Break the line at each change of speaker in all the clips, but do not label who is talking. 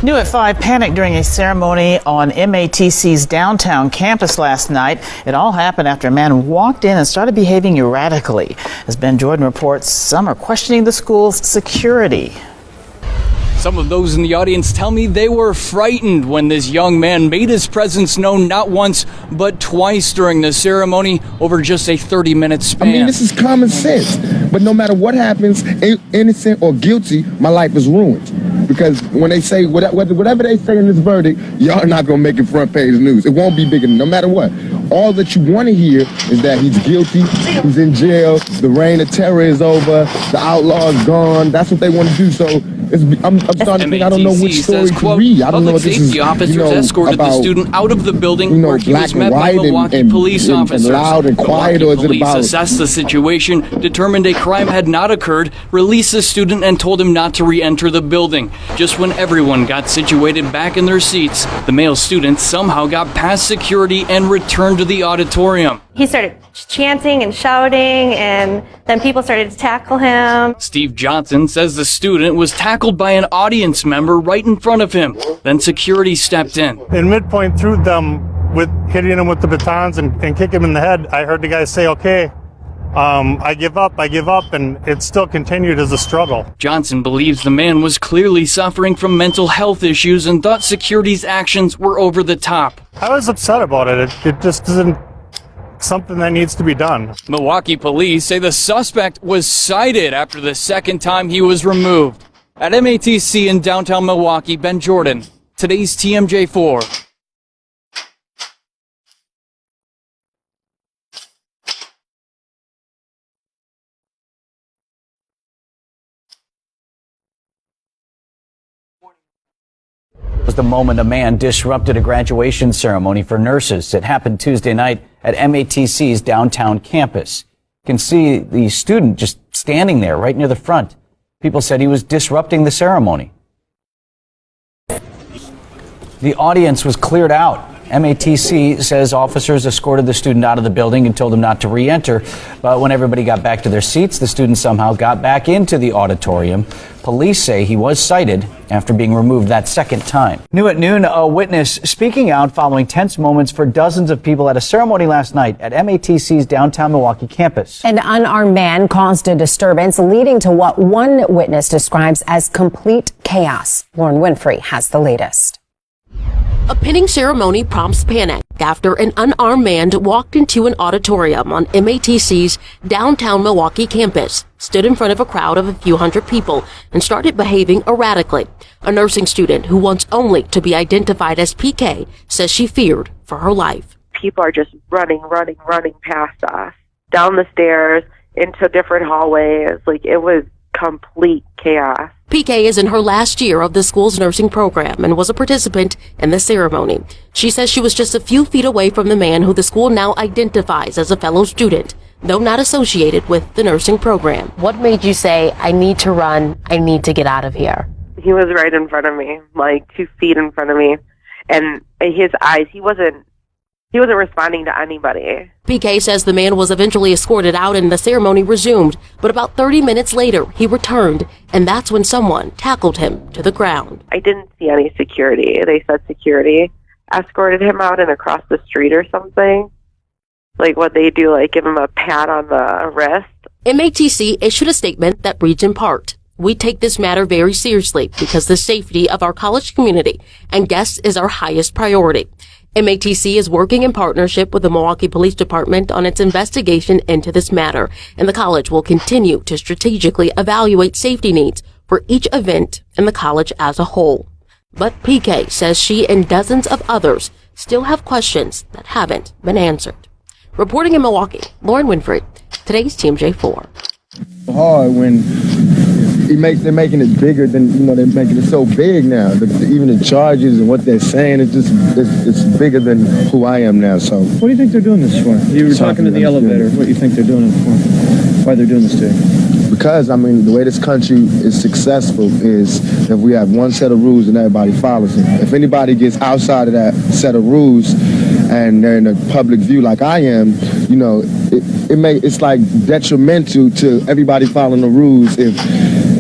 New at 5, panic during a ceremony on MATC's downtown campus last night. It all happened after a man walked in and started behaving erratically. As Ben Jordan reports, some are questioning the school's security.
Some of those in the audience tell me they were frightened when this young man made his presence known not once, but twice during the ceremony over just a 30-minute span.
I mean, this is common sense. But no matter what happens, innocent or guilty, my life is ruined. Because when they say, whatever they say in this verdict, y'all are not going to make it front page news. It won't be big enough, no matter what. All that you want to hear is that he's guilty, he's in jail, the reign of terror is over, the outlaw is gone. That's what they want to do. So I'm starting to think I don't know which story to read. I don't know if this is,
safety officers escorted the student out of the building where he was met by Milwaukee police officers.
Loud and quiet, or is it about?
Police assessed the situation, determined a crime had not occurred, released the student, and told him not to re-enter the building. Just when everyone got situated back in their seats, the male student somehow got past security and returned to the auditorium.
He started chanting and shouting, and then people started to tackle him.
Steve Johnson says the student was tackled by an audience member right in front of him. Then security stepped in.
In midpoint through them, with hitting him with the batons and kick him in the head, I heard the guy say, okay, I give up, and it still continued as a struggle.
Johnson believes the man was clearly suffering from mental health issues and thought security's actions were over the top.
I was upset about it. It just isn't something that needs to be done.
Milwaukee police say the suspect was cited after the second time he was removed. At MATC in downtown Milwaukee, Ben Jordan, today's TMJ4.
Was the moment a man disrupted a graduation ceremony for nurses. It happened Tuesday night at MATC's downtown campus. You can see the student just standing there right near the front. People said he was disrupting the ceremony. The audience was cleared out. MATC says officers escorted the student out of the building and told him not to re-enter. But when everybody got back to their seats, the student somehow got back into the auditorium. Police say he was cited after being removed that second time. New at noon, a witness speaking out following tense moments for dozens of people at a ceremony last night at MATC's downtown Milwaukee campus.
An unarmed man caused a disturbance leading to what one witness describes as complete chaos. Lauren Winfrey has the latest.
A pinning ceremony prompts panic after an unarmed man walked into an auditorium on MATC's downtown Milwaukee campus, stood in front of a crowd of a few hundred people, and started behaving erratically. A nursing student who wants only to be identified as PK says she feared for her life.
People are just running past us, down the stairs, into different hallways. Like, it was complete chaos.
PK is in her last year of the school's nursing program and was a participant in the ceremony. She says she was just a few feet away from the man who the school now identifies as a fellow student, though not associated with the nursing program.
What made you say, I need to run, I need to get out of here?
He was right in front of me, like 2 feet in front of me. And his eyes, he wasn't responding to anybody.
PK says the man was eventually escorted out and the ceremony resumed, but about 30 minutes later, he returned, and that's when someone tackled him to the ground.
I didn't see any security. They said security escorted him out and across the street or something. Like what they do, like give him a pat on the wrist.
MATC issued a statement that reads in part, "We take this matter very seriously because the safety of our college community and guests is our highest priority. MATC is working in partnership with the Milwaukee Police Department on its investigation into this matter, and the college will continue to strategically evaluate safety needs for each event and the college as a whole." But PK says she and dozens of others still have questions that haven't been answered. Reporting in Milwaukee, Lauren Winfrey, today's TMJ4.
Hard when they're making it bigger than, they're making it so big now. Even the charges and what they're saying, it's bigger than who I am now. So
what do you think they're doing this for? You were talking to the elevator. What do you think they're doing it for? Why they're doing this to you?
Because, the way this country is successful is if we have one set of rules and everybody follows them. If anybody gets outside of that set of rules and they're in a public view like I am, it's like detrimental to everybody following the rules if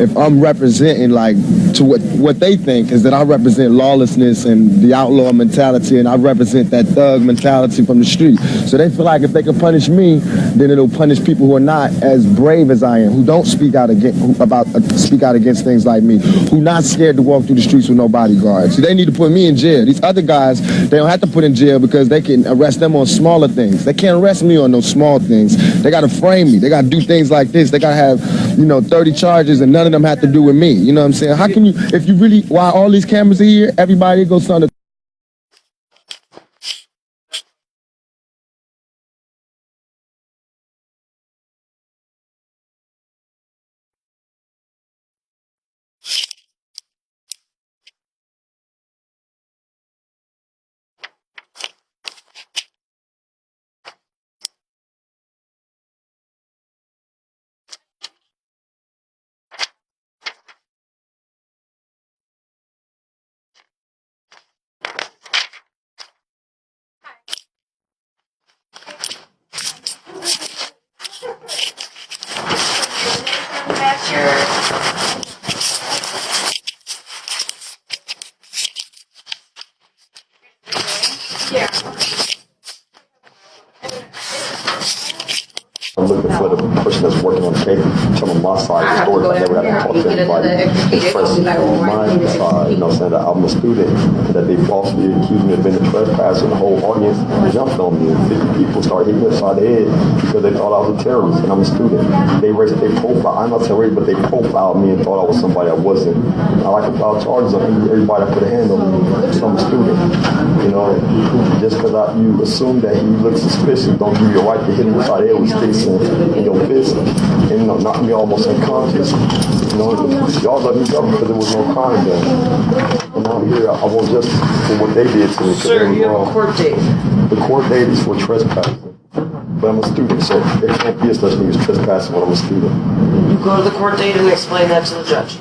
if I'm representing like to what they think is that I represent lawlessness and the outlaw mentality, and I represent that thug mentality from the street. So they feel like if they can punish me, then it'll punish people who are not as brave as I am, who don't speak out against things like me, who not scared to walk through the streets with no bodyguards. See, they need to put me in jail. These other guys, they don't have to put in jail because they can arrest them on smaller things. They can't arrest me on those small things. They got to frame me. They got to do things like this. They got to have, 30 charges and none of them have to do with me. You know what I'm saying? How can you, if you really, while all these cameras are here, everybody goes under.
I'm looking for the person that's working on the case, tell them my side of the story. I never got to talk to anybody. Express my side, saying that I'm a student, and that they falsely accused me of being a trespasser, and the whole audience jumped on me. 50 people started hitting me upside the head because they thought I was a terrorist, and I'm a student. They raised their profile. I'm not terrorist, but they profiled me and thought I was somebody I wasn't. I like to file charges on everybody that put a hand on me because I'm a student. Just because you assume that he looks suspicious, don't give you a right to hit him upside the head with sticks in your fist and knock me almost unconscious. Y'all let me go because there was no crime done. And I'm here, I want justice for what they did to me.
Sir, you have a court date.
The court date is for trespassing. But I'm a student, so there can't be a such thing as trespassing when I'm a student.
You go to the court date and explain that to the judge.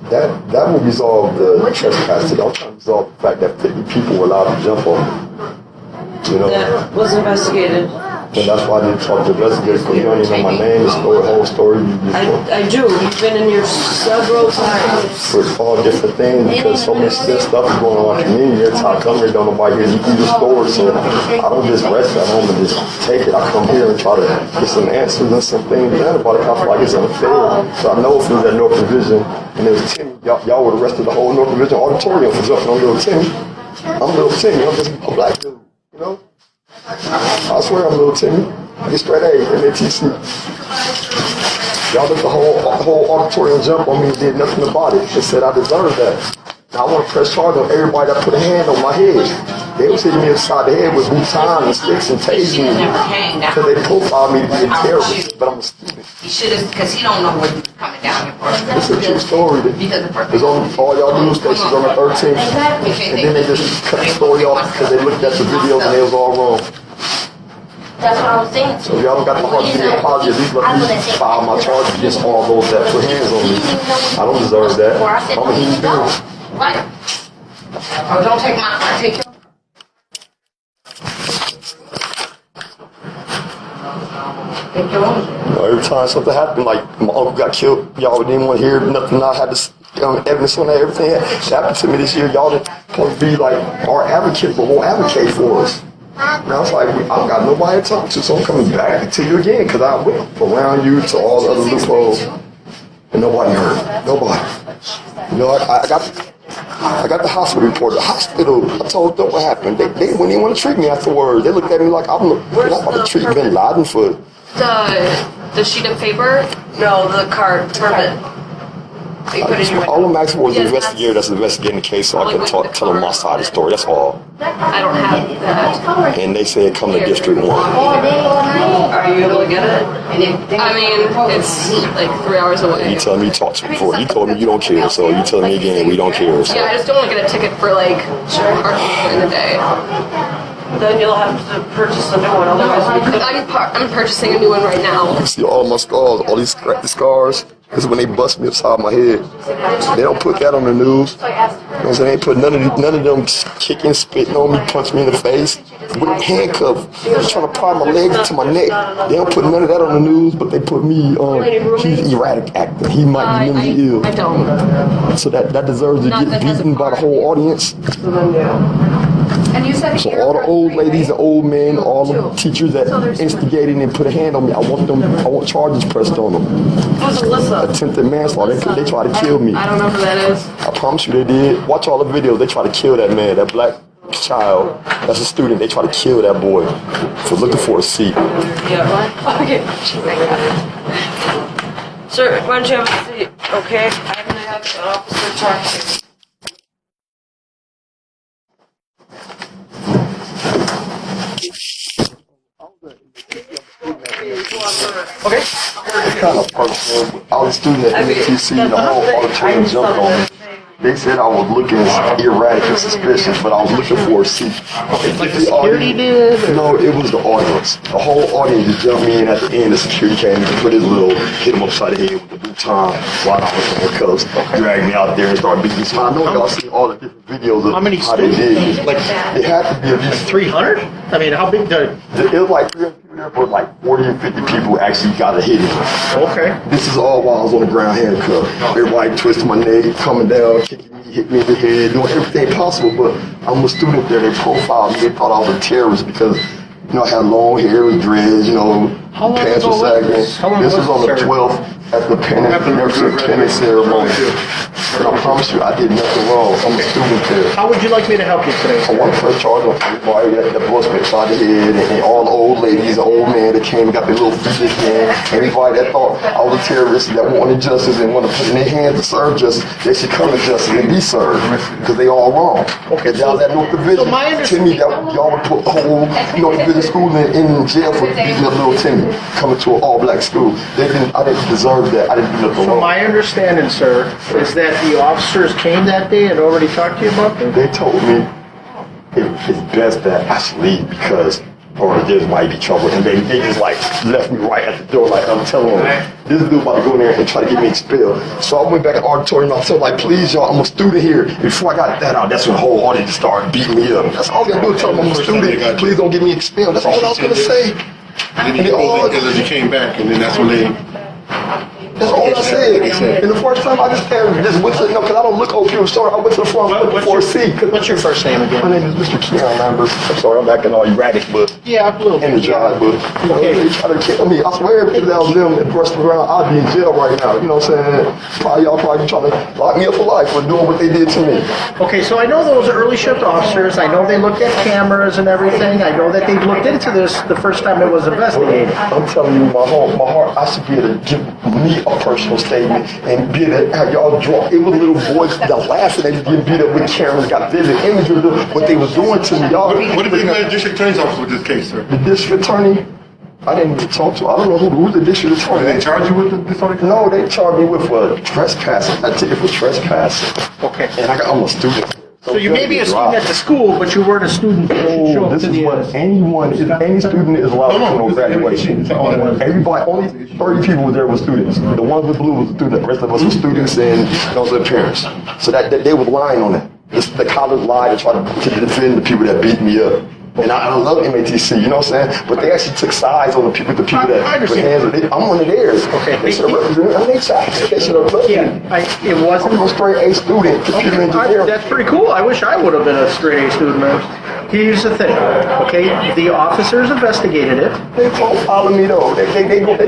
That will resolve the trespassing. I'm trying to resolve the fact that 50 people were allowed to jump on me.
That was investigated.
And that's why I didn't talk to the investigators, because you don't even know my name, the whole story.
I do. You've been in here several times.
For all different things, because so much stuff is going on in the community. Every time I come here, don't nobody here. You can do stores, so I don't just rest at home and just take it. I come here and try to get some answers and some things done about it. I feel like it's unfair. So I know if it was at North Division and there was Timmy, y'all would have arrested the whole North Division auditorium for jumping on little Timmy. I'm little Timmy. I'm just a black dude, I swear I'm little Timmy. I get straight A, MATC. Y'all let the whole auditorium jump on me and did nothing about it. They said I deserved that. Now I want to press charge on everybody that put a hand on my head. They was hitting me upside the head with time and sticks and tasing me because they profiled me to be a terrorist, but I'm a student.
He should have, because he don't know what he's coming down here for.
It's a true story. There's only all y'all news stations on the 13th, and then they just cut the story off because they looked at the videos and they was all wrong.
That's what I was saying.
So y'all don't got the heart to give me a apology. At least let me file my charges against all those that put hands on me. I don't deserve that. I'm a human being.
What? Oh, don't take mine. I take yours.
Every time something happened, like my uncle got killed, y'all didn't want to hear nothing. I had to evidence on that. Everything that happened to me this year, y'all didn't supposed to be like our advocate, but won't advocate for us. Now it's like I don't got nobody to talk to, so I'm coming back to you again because I went around you to all the other loopholes, and nobody heard. Nobody. I got the hospital report. The hospital, I told them what happened. They wouldn't even want to treat me afterwards. They looked at me like I'm about to treat Bin Laden for
the sheet of paper?
No, the card permit.
All I'm asking for is the investigator that's investigating the case so I can tell them my side of the story. That's all.
I don't have that.
And they say come to District 1.
Are you able to get it?
I mean, it's like 3 hours away.
You telling me you talked to me before. You told me you don't care, so you telling me again we don't care. So.
Yeah, I just don't want to get a ticket for like our in the day.
Then you'll have to purchase a new one, otherwise
I'm purchasing a new one right now.
You see all my scars, all these scars? Because when they bust me upside my head, they don't put that on the news. You know what I'm saying? They ain't put none of them kicking, spitting on me, punching me in the face. with a handcuff. They was trying to pry my legs to my neck. They don't put none of that on the news, but they put me on. He's erratic actor. He might be mentally ill.
I don't.
So that deserves to get beaten by the whole audience.
And you said
So all the old ladies and old men, all the teachers that instigated and put a hand on me, I want charges pressed on them.
Who's Alyssa?
Attempted manslaughter. They tried to kill me.
I don't know who that is.
I promise you they did. Watch all the videos. They try to kill that man, that black child. That's a student. They try to kill that boy for looking for a seat.
Yeah. What? Okay. Sir, why don't you have a seat? Okay. I'm gonna have an officer talk to you.
Okay. Kind of personal. I was a student at MATC, the whole auditorium jumped on me. They said I was looking erratic and suspicious, but I was looking for a seat.
Like the security did?
No, it was the audience. The whole audience just jumped me in at the end. The security came and put his hit him upside the head with the baton while I was in handcuffs, dragged me out there and started beating me. So I know y'all see all the different videos of how they did. Like, it had to be at least
300? I mean, how big did
it was like 300 people there, but like 40 or 50 people actually got a hit in.
Okay.
This is all while I was on the ground handcuffed. Everybody twisted my neck, coming down, kicking me, hit me in the head, doing everything possible, but I'm a student there. They profiled me. They thought I was a terrorist because, I had long hair with dreads, pants were sagging. This was on the 12th at the penance ceremony. And I promise you, I did nothing wrong. I'm a student there.
How would you like me to help you today?
I want to press charge on everybody that blood spit inside the head and all the old ladies, the old men that came and got their little feet in. Everybody that thought I was a terrorist that wanted justice and wanted to put in their hands to serve justice, they should come to justice and be served because they all wrong. Okay, y'all that North Division, Timmy, y'all would put the whole North Division school in jail for beating up little Timmy coming to an all-black school. I didn't deserve that. I didn't do nothing wrong.
So my understanding, sir, is that the officers came that day and already talked to you about this?
They told me it's best that I should leave because there might be trouble. And they just left me right at the door. I'm telling them, this dude about to go in there and try to get me expelled. So I went back in the auditorium and I said, please y'all, I'm a student here. Before I got that out, that's when the whole audience started beating me up. That's all I gotta do is tell them I'm a student. Please don't get me expelled. That's all I was gonna say.
And then you came back and then that's when they...
That's all I said. And the first time I just went to, because I don't look over people. Sorry, I went to the front for a seat.
What's your first name again?
My name is Mr. Keyon Lambert. I'm sorry, I'm acting all erratic, but
yeah, a little bit.
Energized, but they try to kill me. I swear, if that was them and brushed around, I'd be in jail right now. You know what I'm saying? Y'all probably trying to lock me up for life for doing what they did to me.
Okay, so I know those early shift officers. I know they looked at cameras and everything. I know that they looked into this the first time it was investigated.
I'm telling you, my heart, I should be able to give me a personal statement and be able to have y'all draw. It was little boys that laughing and getting beat up with cameras, got vivid images of what they was doing to me. Y'all.
What did the district attorney's office with this case, sir?
The district attorney? I didn't even talk to. I don't know who's the district attorney.
Did they charge you with this?
No, they charged me with trespassing. I took it for trespassing.
Okay.
And I'm a student.
So you may be a student at the school, but you weren't a student.
This is what any student is allowed to do on graduation. Everybody, only 30 people were there were students. The ones with blue was students. The rest of us were students and those are parents. So that they were lying on it. The college lied to try to defend the people that beat me up. And I love MATC, you know what I'm saying? But they actually took sides on the people that put hands on it. I'm one of theirs. Okay. They should have represented me. They should have loved me.
It wasn't.
I'm a straight A student, computer engineering.
That's pretty cool. I wish I would have been a straight A student. Here's the thing, okay? The officers investigated it.
They follow me though. They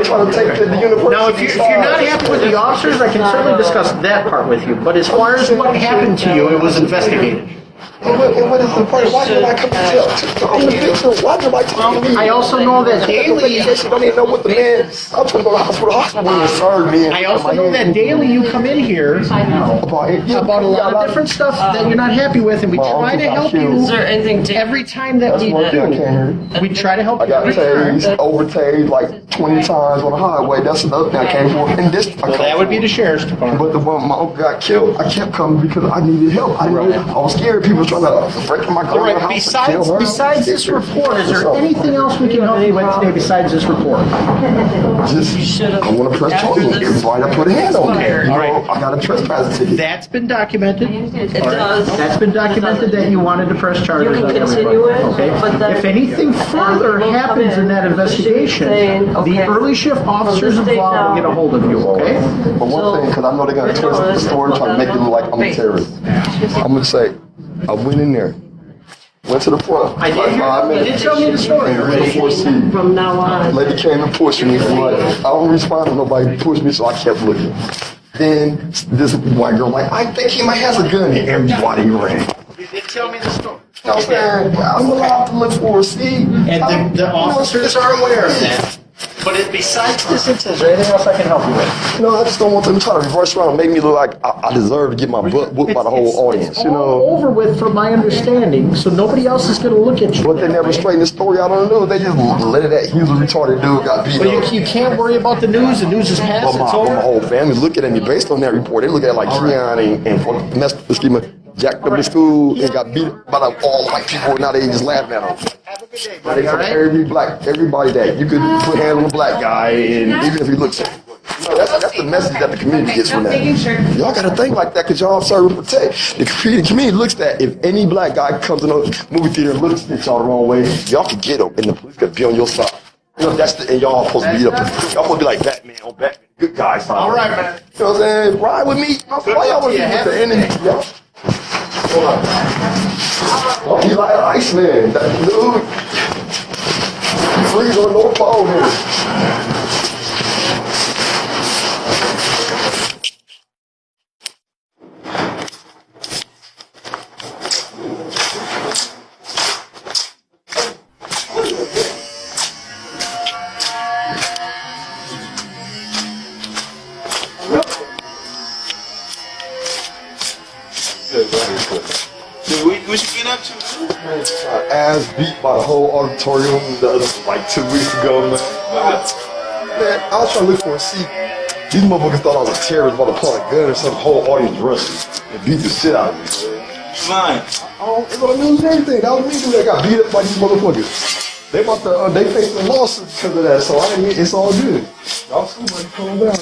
try to take the university.
Now, if you're not happy with the officers, I can certainly discuss that part with you. But as far as what happened to you, it was investigated.
And what is the point? Why did I come to jail? I'm the victim. Why did I talk to me?
I also know that daily.
I don't even know what the man. I'm trying to go to the hospital and serve me.
I also know that daily you come in here about a lot of different stuff that you're not happy with, and we try to help you.
Is there anything
every time that we do? We try to help you.
I got tased, overtased like 20 times on the highway. That's another thing I came for. And this,
well, that would be the sheriff's department.
But the one my uncle got killed, I kept coming because I needed help. I was scared people trying to break in my
All right, besides this report, is there anything else we can help you with today besides this report?
I want to press charges. Everybody that put a hand on me.
All right.
I got a trespass ticket.
That's been documented.
It does.
That's been documented that you wanted to press charges
You
on
can
everybody.
continue it,
Okay.
but then
If anything further happens in that investigation, the early shift officers involved will get a hold of you. Okay.
But one thing, because I know they're going to twist the story, try to make it look like I'm a terrorist. I'm going to say, I went in there, went to the front.
I did hear. You did tell me the story.
From now on.
Lady came and pushed me. Like, I don't respond to nobody pushed me, so I kept looking. Then this white girl like, I think he might have a gun, and everybody ran.
You did tell me the story.
You know what I'm saying? I'm allowed to look for a seat.
And the officers are aware of that. But besides this incident, is there anything else I can help you with?
No, I just don't want them to try to reverse around and make me look like I deserve to get my butt whooped by the whole audience,
It's
you know?
all over with from my understanding, so nobody else is going to look at you.
But they never straightened the story out on the news. They just let it that hugely retarded dude got beat up.
But you can't worry about the news. The news is past.
But
It's
my
over.
whole family looking at me based on that report. They look at it like Keyon and messed with scheme, jacked up in school and got beat by all white people. Now they just laughing at him.
Have a good day,
Now they tell everybody that you could put hands on a black guy, and even if he looks at you. You know, that's the message that the community gets from that. Y'all got to think like that because y'all serve and protect. The community looks at if any black guy comes in a movie theater and looks at y'all the wrong way, y'all can get him, and the police can be on your side. You know, and y'all supposed to be up. Y'all supposed to be like Batman on Batman. Good guy side.
All right, man.
You know what I'm saying? Ride with me. Why y'all want to be with the enemy? Y'all? Hold on. Oh, he's like an Iceman. That dude. Freeze on no phone here.
What you get up to?
Ass beat by the whole auditorium like 2 weeks ago, man. Man, I was trying to look for a seat. These motherfuckers thought I was a terrorist about to pull a gun or some whole audience rushed and beat the shit out of me.
Fine.
It's on the news and everything. That was me dude that got beat up by these motherfuckers. They about to, they faced a lawsuit because of that, so it's all good. Y'all somebody calm down.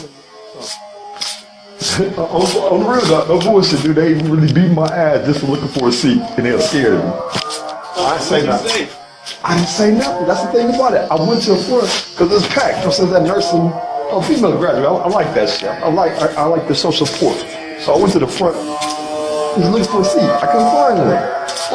On the real, no bullshit, dude. They really beat my ass just for looking for a seat, and they were scared of me. I didn't say nothing. I didn't say nothing. That's the thing about it. I went to the front because it's packed. Since that nursing, female graduate, I like that shit. I like the social support. So I went to the front, just looking for a seat. I couldn't find one.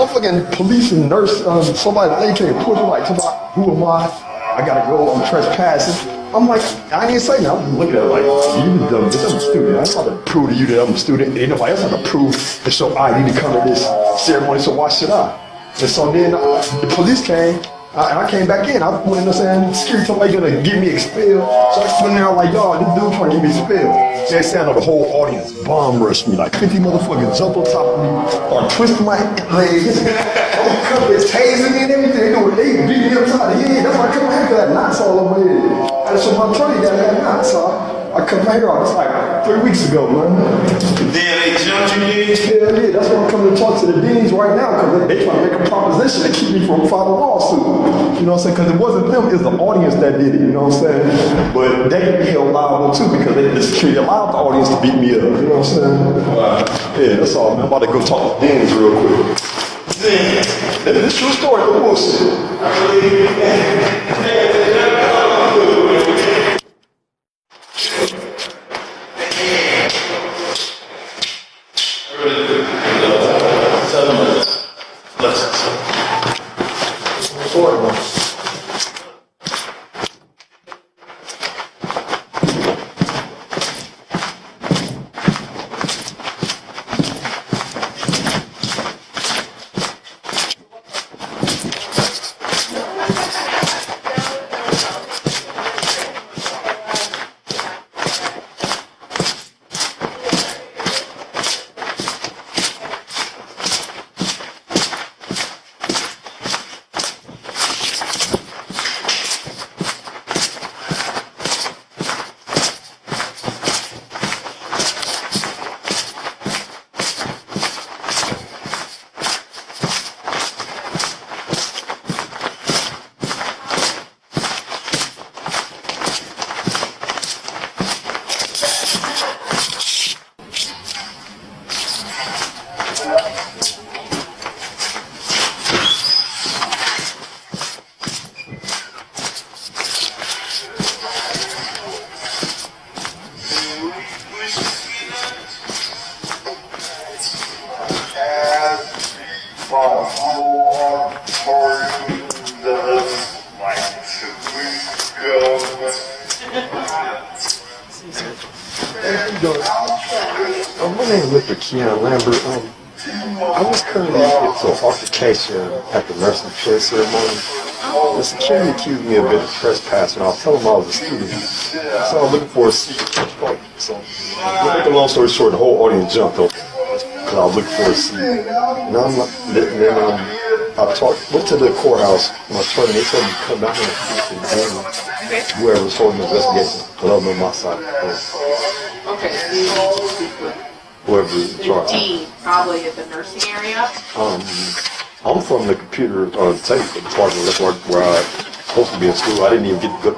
Motherfucking police and nurse, somebody, they came push me like, who am I? I gotta go. I'm trespassing. I'm like, I didn't say nothing. I'm looking at it like, you dumb bitch, I'm a student. I don't have to prove to you that I'm a student. Ain't nobody else have to prove to show I need to come to this ceremony, so why should I? And so then the police came, and I came back in. I went in there saying, security told me they're gonna get me expelled. So I went in there like, y'all, this dude trying to get me expelled. They stand on the whole audience, bomb rushed me. Like 50 motherfuckers jumped on top of me, or twisting my legs. It's tasing me and everything. They beat me upside the head. That's why I come here, because that knots all over my head. And so my attorney got that knot, so I come here. It's like 3 weeks ago, man.
Then they jumped you in?
Hell yeah, that's why I'm coming to talk to the deans right now, because they trying to make a proposition to keep me from filing a lawsuit. You know what I'm saying? Because it wasn't them, it's the audience that did it, you know what I'm saying? But they can be held liable too, because the security allowed the audience to beat me up, you know what I'm saying? Yeah, that's all, man. I'm about to go talk to the deans real quick. This true story, no bullshit. Mr. Keyon Lambert. I was currently into an altercation at the nursing choice ceremony. The security accused me of a bit of trespassing. I was telling them I was a student. So I was looking for a seat. So, to make a long story short, the whole audience jumped up because I was looking for a seat. And I went to the courthouse and I told them, they told me to come down here and whoever was holding the investigation, because I was on my side.
Okay.
Whoever is in charge.
D, probably at the nursing area.
I'm from the computer tech department. That's where I'm supposed to be in school. I didn't even get to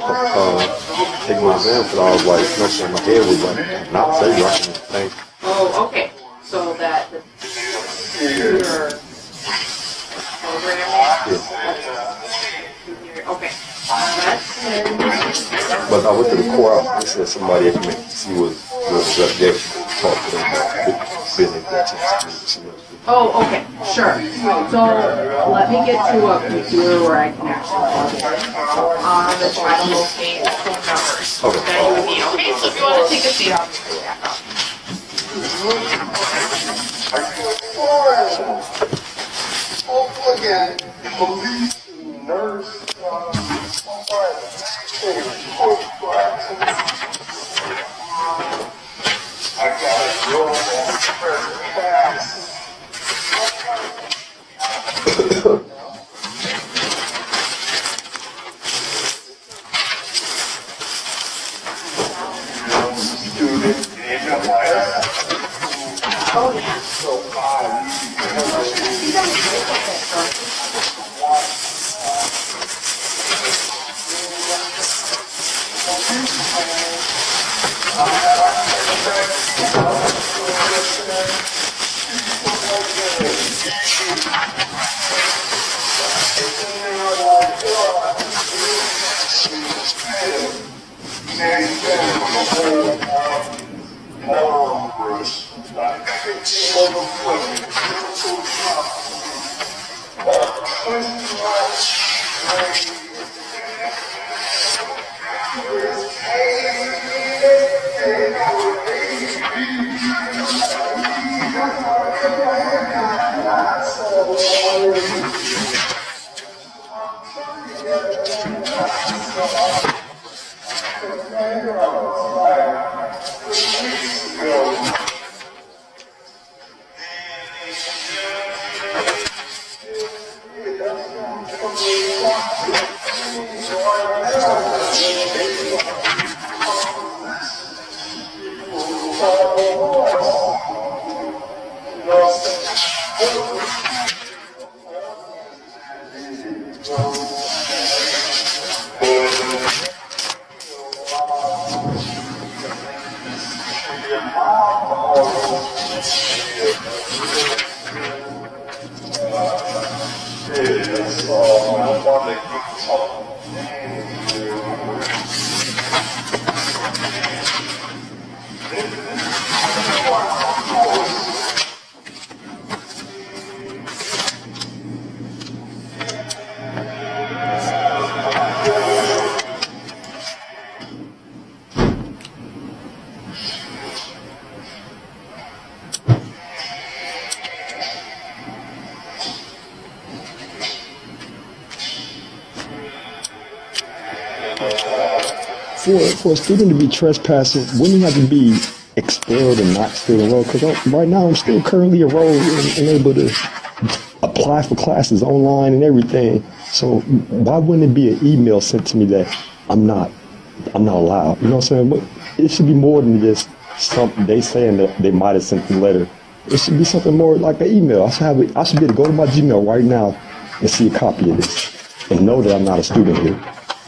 take my exam because I was like, you know, my head was like not safe. Thanks.
Oh, okay. So that the computer program.
Yeah.
Okay.
But I went to the courthouse and they said somebody at MATC was investigating. Talk to them about
Oh, okay, sure. So let me get to a computer where I can actually log in. I'm gonna try to locate the phone numbers that you would need. Okay, so if you want to take a seat, I'll just go back up.
Police, nurse, I got your pass. Student in the class. Oh yeah. So
For a student to be trespassing, wouldn't he have to be expelled and not still enrolled? Because right now I'm still currently enrolled and able to apply for classes online and everything. So why wouldn't it be an email sent to me that I'm not allowed? You know what I'm saying? But it should be more than just something they saying that they might have sent the letter. It should be something more like an email. I should be able to go to my Gmail right now and see a copy of this and know that I'm not a student here.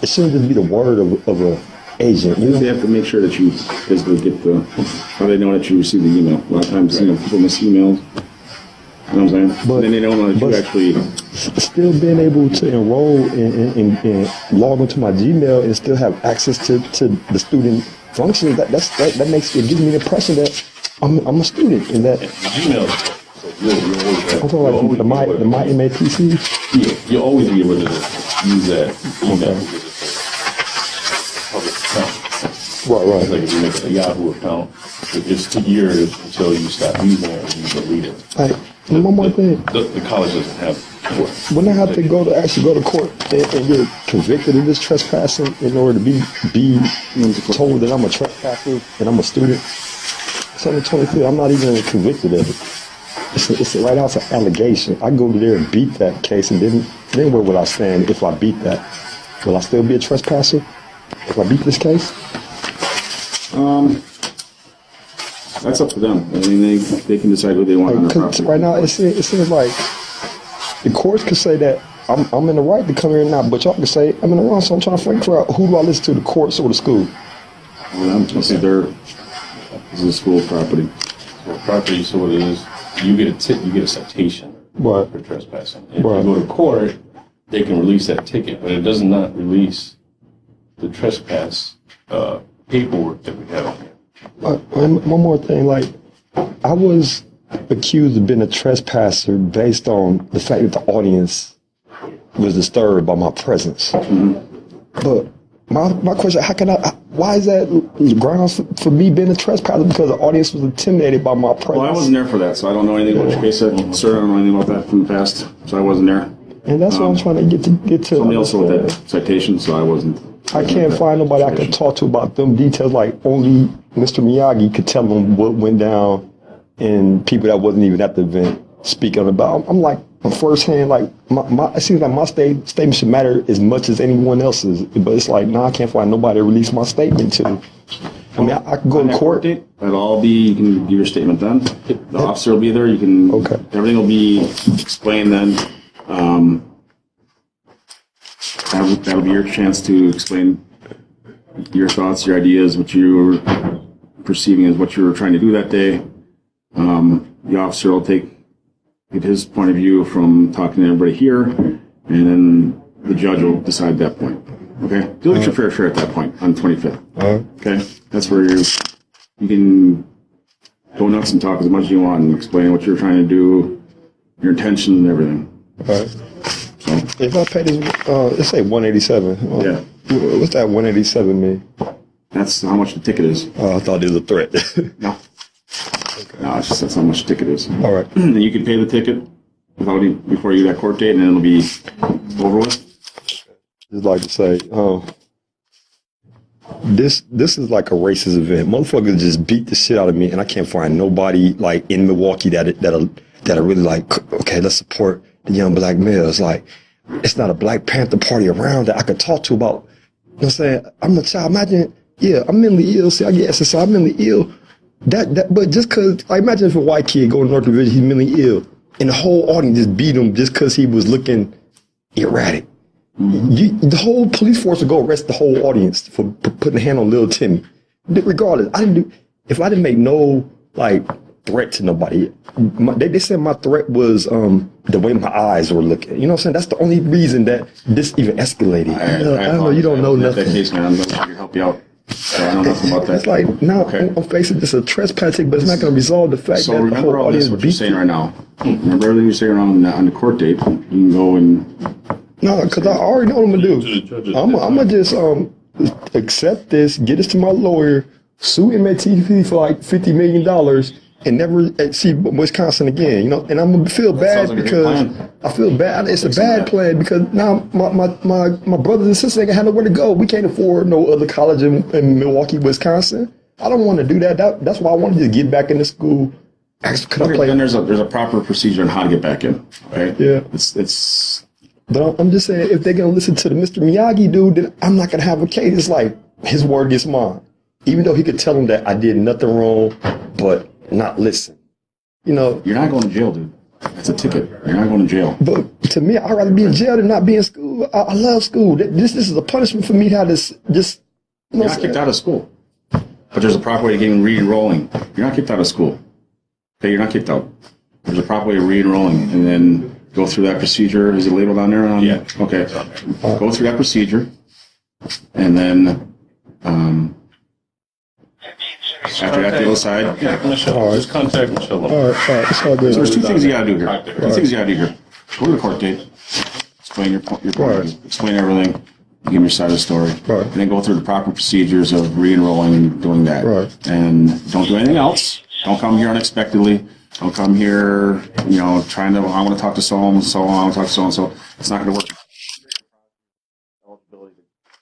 It shouldn't just be the word of a agent.
You have to make sure that you basically get how they know that you received the email. A lot of times, people miss emails. You know what I'm saying? But then they don't know that you actually.
Still being able to enroll and log into my Gmail and still have access to the student functions, that makes it gives me the impression that I'm a student and that
Gmail.
I'm talking about the my MATC.
Yeah, you'll always be able to use that email.
Okay.
Public account.
Right.
Like if you make a Yahoo account, It's 2 years until you stop using it and you delete it.
Like, one more thing.
The college doesn't have.
When I have to actually go to court and get convicted of this trespassing in order to be told that I'm a trespasser and I'm a student, it's only 23. I'm not even convicted of it. It's right out an allegation. I go to there and beat that case, and then where would I stand if I beat that? Will I still be a trespasser if I beat this case?
That's up to them. I mean, they can decide who they want on their property.
Right now, it seems like the courts could say that I'm in the right to come here now, but y'all can say I'm in the wrong, so I'm trying to figure out who do I listen to, the courts or the school?
Well, I'm going to say this is school property. School property, so what it is, you get a citation for trespassing. If you go to court, they can release that ticket, but it does not release the trespass paperwork that we have on here.
One more thing, like, I was accused of being a trespasser based on the fact that the audience was disturbed by my presence. But my question, why is that grounds for me being a trespasser? Because the audience was intimidated by my presence.
Well, I wasn't there for that, so I don't know anything about your case. Sir, I don't know anything about that from the past, so I wasn't there.
And that's what I'm trying to get to.
Somebody else with that citation, so I wasn't.
I can't find nobody I can talk to about them details. Like, only Mr. Miyagi could tell them what went down, and people that wasn't even at the event speak on about. I'm like, firsthand, like, it seems like my statement should matter as much as anyone else's, but it's like, I can't find nobody to release my statement to. I mean, I can go to court.
It'll all be, you can give your statement then. The officer will be there. You can. Okay. Everything will be explained then. That'll be your chance to explain your thoughts, your ideas, what you were perceiving as what you were trying to do that day. The officer will get his point of view from talking to everybody here, and then the judge will decide at that point. Okay? You'll get your fair share at that point on the 25th. Okay? That's where you can go nuts and talk as much as you want and explain what you're trying to do, your intentions and everything.
All right. If I pay this, let's say 187.
Yeah.
What's that 187 mean?
That's how much the ticket is.
Oh, I thought it was a threat.
No. Okay. No, it's just that's how much the ticket is.
All right.
And you can pay the ticket before you get that court date, and then it'll be over with.
Just like to say, this is like a racist event. Motherfuckers just beat the shit out of me, and I can't find nobody like in Milwaukee that are really like, okay, let's support the young black males. Like, it's not a Black Panther Party around that I could talk to about. You know what I'm saying? I'm a child. Imagine, I'm mentally ill. See, I get SSI. I'm mentally ill. But just cause, like, imagine if a white kid going to North Division, he's mentally ill, and the whole audience just beat him just cause he was looking erratic. The whole police force would go arrest the whole audience for putting a hand on little Timmy. Regardless, if I didn't make no like threat to nobody. They said my threat was the way my eyes were looking. You know what I'm saying? That's the only reason that this even escalated. I don't know. You don't know nothing.
That case, man, I'm going to help you out. I don't know nothing about that.
It's like, now I'm facing just a trespassing, but it's not going to resolve the fact that the whole audience
what you're saying right now. Remember everything you're saying on the court date. You can go and...
No, because I already know what I'm going to do. I'm going to just accept this, get this to my lawyer, sue MATC for like $50 million, and never see Wisconsin again, you know. And I'm gonna feel bad because I feel bad. It's a bad plan because now my brothers and sisters ain't gonna have nowhere to go. We can't afford no other college in Milwaukee, Wisconsin. I don't want to do that. That's why I wanted to get back into school.
Then there's a proper procedure on how to get back in. Okay.
Yeah.
It's.
But I'm just saying, if they're gonna listen to the Mr. Miyagi dude, then I'm not gonna have a case. It's like his word against mine, even though he could tell him that I did nothing wrong, but not listen. You know,
you're not going to jail, dude. That's a ticket. You're not going to jail.
But to me, I'd rather be in jail than not be in school. I love school. This is a punishment for me to have this. Just
you're not kicked out of school, but there's a proper way to get re-enrolling. You're not kicked out of school. Okay, you're not kicked out. There's a proper way of re-enrolling, and then go through that procedure. Is it labeled on there?
Yeah.
Okay. Go through that procedure, and then. After that, the other side.
Yeah, Michelle. Just contact Michelle.
All right. It's all good.
So there's two things you got to do here. Two things you got to do here. Go to the court date. Explain your point. Explain everything. you give them your side of the story,
Right.
and then go through the proper procedures of re-enrolling and doing that.
Right.
And don't do anything else. Don't come here unexpectedly. Don't come here, trying to, I want to talk to so-and-so, I want to talk to so-and-so. It's not going to work.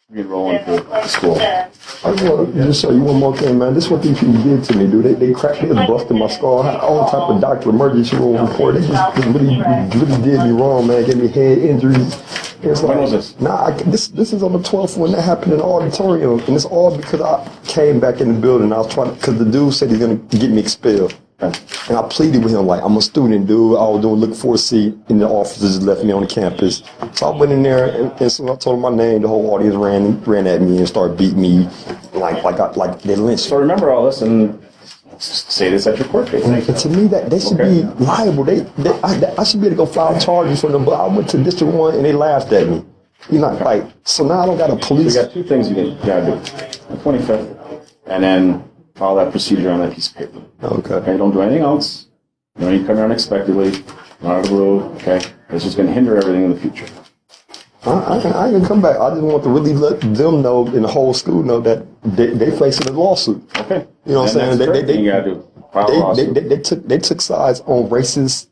Re-enroll into the school.
I want to just show you one more thing, man. This is what these people did to me, dude. They cracked me, busted my skull. I had all type of doctor emergency room report. They just really did me wrong, man. Gave me head injuries. It's like,
when was this?
This is on the 12th when that happened in the auditorium, and it's all because I came back in the building. I was trying because the dude said he's gonna get me expelled, and I pleaded with him like, I'm a student, dude. I was doing looking for a seat, and the officers just left me on the campus. So I went in there, and so I told him my name. The whole audience ran at me and started beating me, like they lynched.
So remember all this and say this at your court case.
And to me, that they should be liable. I should be able to go file charges for them. But I went to District 1 and they laughed at me. So now I don't got a police.
So you got two things you gotta do. The 25th, and then follow that procedure on that piece of paper.
Okay.
Don't do anything else. You don't need to come here unexpectedly. Not out of the blue. Okay. It's just gonna hinder everything in the future.
I can come back. I just want to really let them know and the whole school know that they facing a lawsuit.
Okay.
You know what I'm saying?
You gotta do. File a lawsuit.
They took sides on racist,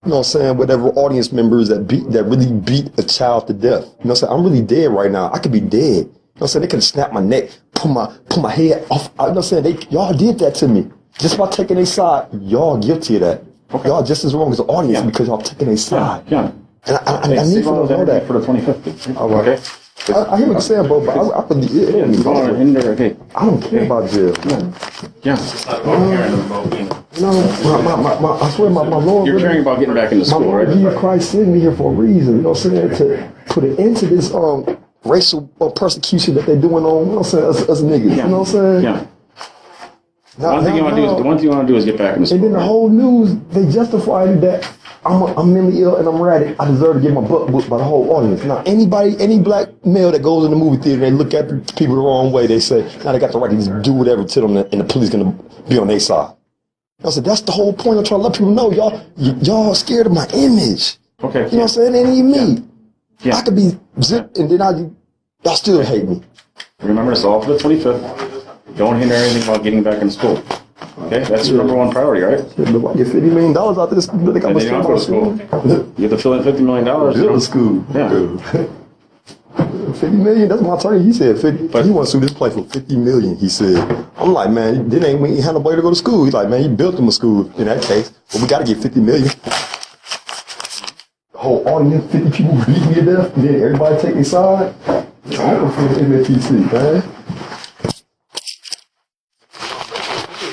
you know what I'm saying, whatever audience members that really beat a child to death. You know what I'm saying? I'm really dead right now. I could be dead. You know what I'm saying? They could have snapped my neck, pull my head off. You know what I'm saying? Y'all did that to me. Just by taking their side, y'all guilty of that. Okay. Y'all just as wrong as the audience because y'all taking their side.
Yeah.
And I need for them to know that.
For the 25th.
All right. Okay. I hear what you're saying, bro, but I really,
okay.
I don't care about jail.
Yeah.
I swear my Lord.
You're caring about getting back into school,
my Lord,
right?
Jesus Christ sent me here for a reason. You know what I'm saying? To put an end to this racial persecution that they're doing on, you know what I'm saying, us niggas. You know what I'm saying?
Yeah. The one thing you want to do is get back into school.
And then the whole news, they justified that I'm mentally ill and I'm erratic. I deserve to get my butt whooped by the whole audience. Now, any black male that goes in the movie theater, they look at the people the wrong way. They say, now they got the right to just do whatever to them, and the police gonna be on their side. I said, that's the whole point. I'm trying to let people know, y'all scared of my image.
Okay.
You know what I'm saying? It ain't even me.
Yeah.
I could be zipped, and then y'all still hate me.
Remember, it's all for the 25th. Don't hinder anything about getting back in school. Okay, that's your number one priority, right?
Yeah, but I get $50 million out of this. They got
you don't go to school. You have to fill in $50 million.
Build a school.
Yeah.
$50 million, that's my attorney. He said 50. But he wants to sue this place for $50 million, he said. I'm like, man, then ain't we had nobody to go to school. He's like, man, you built him a school in that case. But we gotta get $50 million. The whole audience, 50 people beat me to death, and then everybody take their side. I don't feel the MATC, man.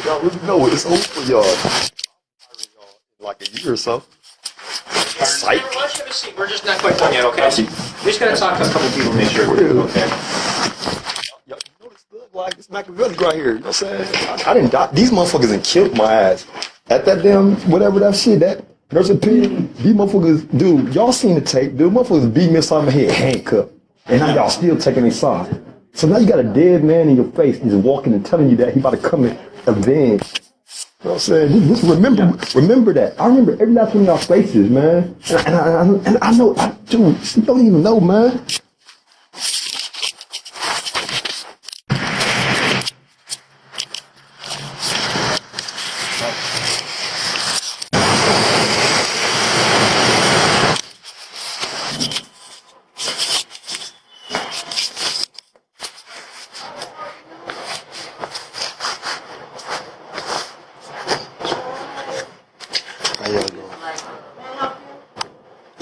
Y'all really know it's over for y'all. Like a year or so. Psych.
Let's have a seat. We're just not quite done yet, okay? We're just going to talk to a couple people to make sure we're good, okay?
Y'all notice like it's Machiavelli right here. You know what I'm saying? I didn't die. These motherfuckers done killed my ass. At that damn, whatever that shit, that nurse opinion, these motherfuckers, dude, y'all seen the tape, dude. Motherfuckers beat me inside my head, handcuffed. And now y'all still taking their side. So now you got a dead man in your face just walking and telling you that he about to come and avenge. You know what I'm saying? Just remember that. I remember every last one of y'all faces, man. And I know, dude, you don't even know, man.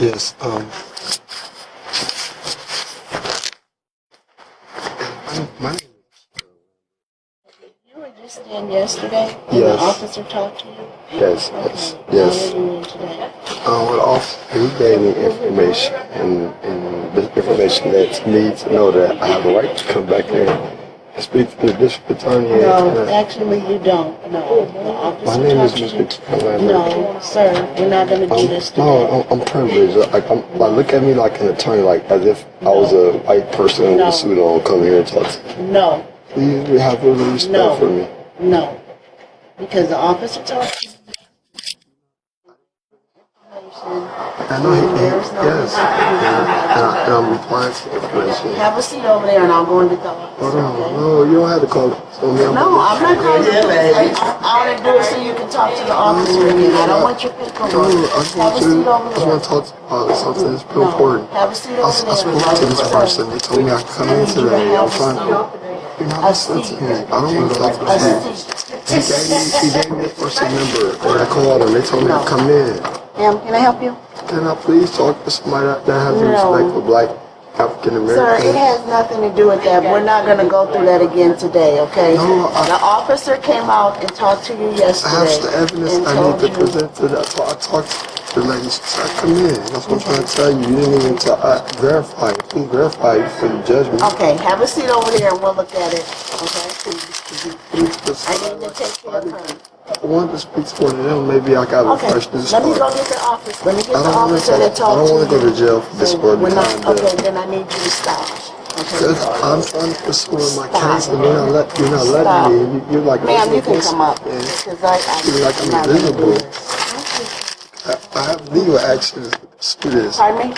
Yes, my name.
You were just in yesterday and
Yes.
the officer talked to you?
Yes,
Okay.
yes.
How were you in today?
The officer, he gave me information, and the information that needs to know that I have a right to come back there and speak to the district attorney.
No, actually you don't. No, the officer
My name is
talked to you.
Mr. Keyon Lambert.
No, sir, we're not going to do this today.
No, I'm privileged. Look at me like an attorney, like as if I was a white person with a suit on, come here and talk to me.
No.
Please have a little respect for me.
No, because the officer talked to you.
I know yes. And I'm replying to the information.
Have a seat over there and I'll go and get the officer.
Hold on. No, you don't have to call.
No, I'm not calling you. I want to do it so you can talk to the officer again. I don't want your paperwork.
I just want to talk about something that's real important.
Have a seat over there.
I spoke to this person. They told me I could come in today. I'm trying to. You're not listening to me. I don't want to talk to you. He gave me a person number, and I called them. They told me to come in.
Ma'am, can I help you?
Can I please talk to somebody that has respect for black African Americans?
Sir, it has nothing to do with that. We're not going to go through that again today, okay? No, the officer came out and talked to you yesterday.
I have the evidence I need to present to that. So I talked to the lady. She said, come in. That's what I'm trying to tell you. You didn't even verify it. Please verify it before you judge me.
Okay, have a seat over there and we'll look at it, okay? I need to take care of her.
I wanted to speak to one of them. Maybe I got a fresh new start.
Let me go get the office. Let me get the officer that talked to you.
I don't want to go to jail for disorderly conduct.
Okay, then I need you to stop.
Because I'm trying to pursue my case and you're not letting me. You're like,
ma'am, you can come up. Because
you're like I'm invisible. I have legal actions to do this.
Pardon me?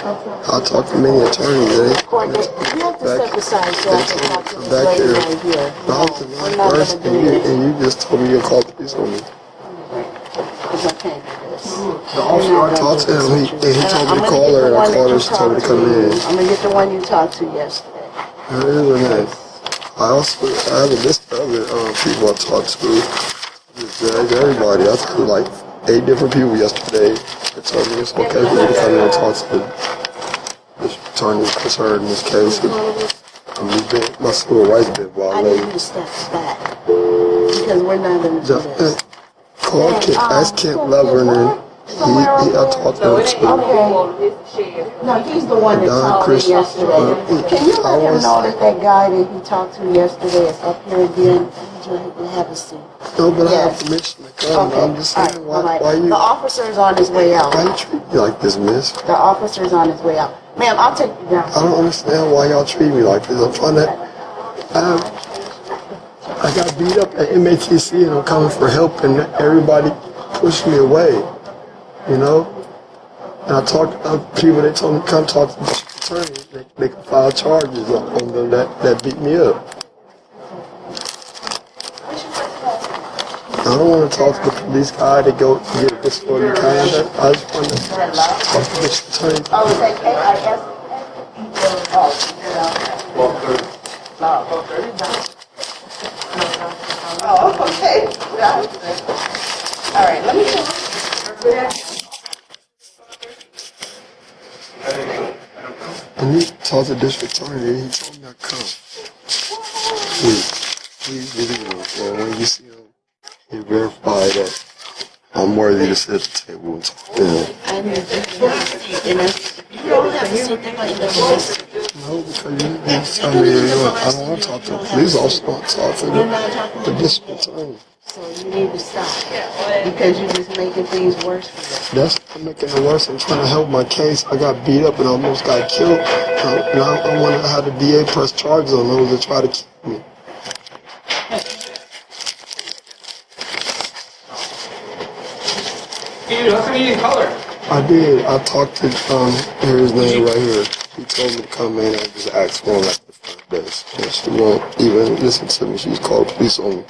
I'll talk to many attorneys.
You have to step aside so I can talk to this lady right here.
I was the wrong person and you just told me you called the police on me.
Because I can't do this.
The officer I talked to him, he told me to call her and I called her, she told me to come in.
I'm going to get the one you talked to yesterday.
It is a nice. I have a list of other people I talked to. The judge, everybody. I talked to like 8 different people yesterday. They told me it's okay for me to come in and talk to the attorney concerned in this case. My civil rights been violated.
I need you to step back. Because we're not going to do this.
Ask Kent Leverner. I talked to him too.
No, he's the one that called me yesterday. Can you let him know that that guy that he talked to yesterday is up here again? Have a seat.
No, but I have permission to come. I'm just saying, why you...
The officer's on his way out.
Why you treat me like this, miss?
The officer's on his way out. Ma'am, I'll take you down.
I don't understand why y'all treat me like this. I'm trying to... I got beat up at MATC and I'm coming for help and everybody pushed me away, you know? And I talked to other people, they told me come talk to the attorney. They can file charges on them that beat me up. I don't want to talk to the police guy to go get a disorderly conduct. I just want to talk to the attorney.
Oh, is that KIS? Oh, okay. All right, let me
And he talked to the district attorney and he told me to come. Please believe him. And when you see him, he verify that I'm worthy to sit at the table and talk to him.
I need you to have a seat. You don't have a seat there like this.
No, because you just tell me I don't want to talk to the police officer. I want to talk to the district attorney.
So you need to stop because you're just making things worse for you.
That's not making it worse. I'm trying to help my case. I got beat up and almost got killed. And I wanted to have the DA press charges on those that try to kill me.
Dude, how come you didn't call her?
I did. I talked to his name right here. He told me to come in and just ask for him like the front desk. And she won't even listen to me. She's called the police on me.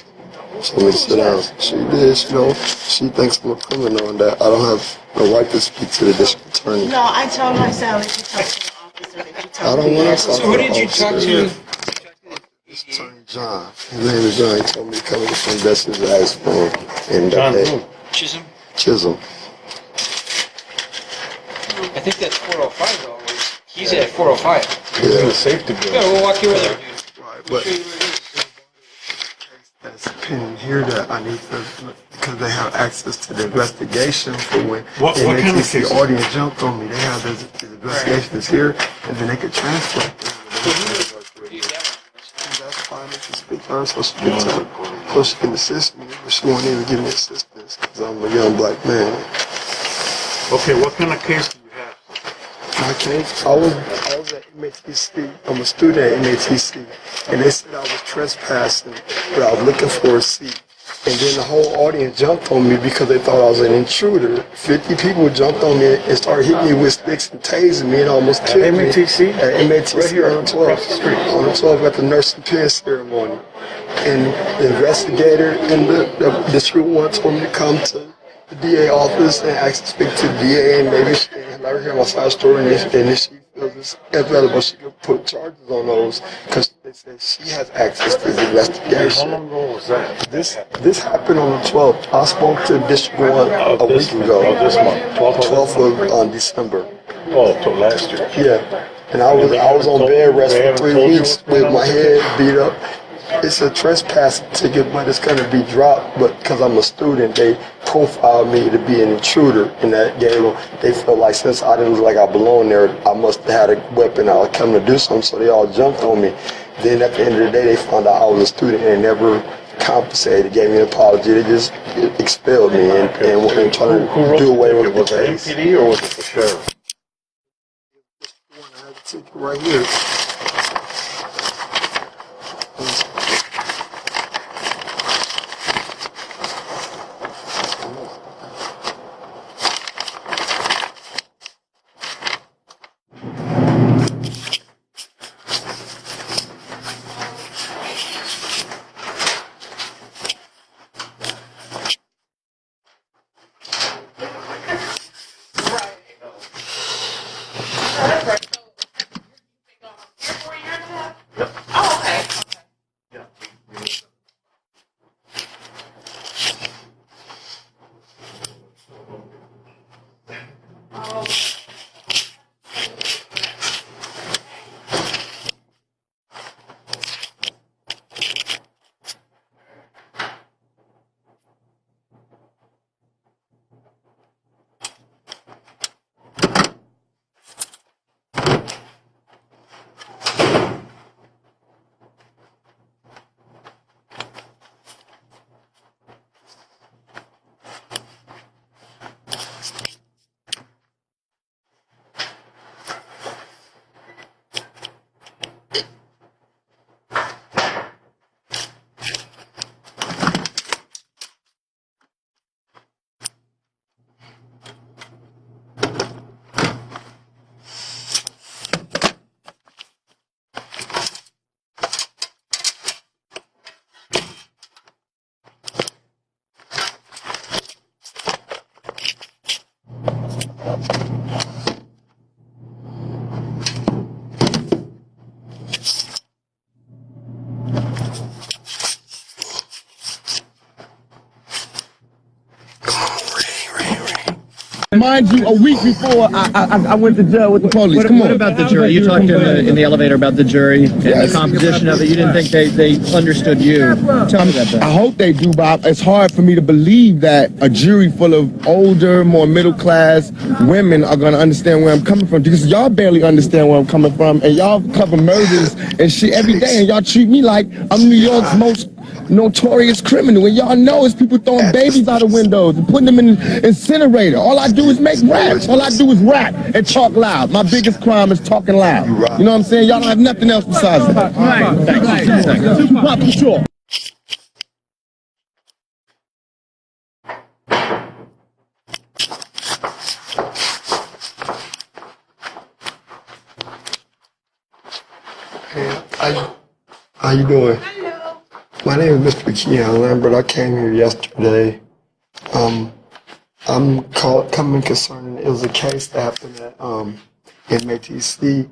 She told me to sit down. She did. She thinks I'm a criminal and that I don't have the right to speak to the district attorney.
No, I told my salary to talk to the officer that you talked to.
I don't want to talk to
who did you talk to?
This attorney John. His name is John. He told me to come to the front desk and ask for him. And
John who? Chisholm?
Chisholm.
I think that's 405 though. He's at 405.
He's in the safety building.
Yeah, we'll walk you over there.
Right, but that's pending here that I need to, because they have access to the investigation for when
what kind of case?
audience jumped on me. They have this investigation is here, and then they could transfer it. That's fine. They can speak to her so she can tell, so she can assist me, but she won't even give me assistance because I'm a young black man.
Okay, what kind of case do you have?
My case, I was at MATC. I'm a student at MATC, and they said I was trespassing, but I was looking for a seat.
And then the whole audience jumped on me because they thought I was an intruder. 50 people jumped on me and started hitting me with sticks and tasing me and almost killed me.
MATC?
At MATC
right here
on the 12th. On the 12th at the nursing pin ceremony. And the investigator and the school one told me to come to the DA office and ask to speak to the DA and maybe she can let her hear my side story and if she feels it's available, she could put charges on those because they said she has access to the investigation.
How long ago was that?
This happened on the 12th. I spoke to District 1 a week ago.
This month?
12th of December.
Oh, so last year.
Yeah. And I was on bed rest for 3 weeks with my head beat up. It's a trespass ticket, but it's going to be dropped. But because I'm a student, they profiled me to be an intruder, and that gave them. They felt like since I didn't look like I belonged there, I must have had a weapon. I was coming to do something, so they all jumped on me. Then at the end of the day, they found out I was a student and never compensated. Gave me an apology. They just expelled me and trying to do away with the case.
Was it MPD or was it the sheriff?
I have a ticket right here.
Mind you, a week before I went to jail with the police. Come on.
What about the jury? You talked in the elevator about the jury and the composition of it. You didn't think they understood you. Tell me about that.
I hope they do, Bob. It's hard for me to believe that a jury full of older, more middle-class women are going to understand where I'm coming from, because y'all barely understand where I'm coming from, and y'all cover murders and shit every day, and y'all treat me like I'm New York's most notorious criminal, and y'all know it's people throwing babies out of windows and putting them in the incinerator. All I do is make raps. All I do is rap and talk loud. My biggest crime is talking loud. You know what I'm saying? Y'all don't have nothing else besides that. Thanks. Tupac for sure.
Hey, how you doing? My name is Mr. Keyon Lambert. I came here yesterday. I'm coming concerning, it was a case that happened at MATC.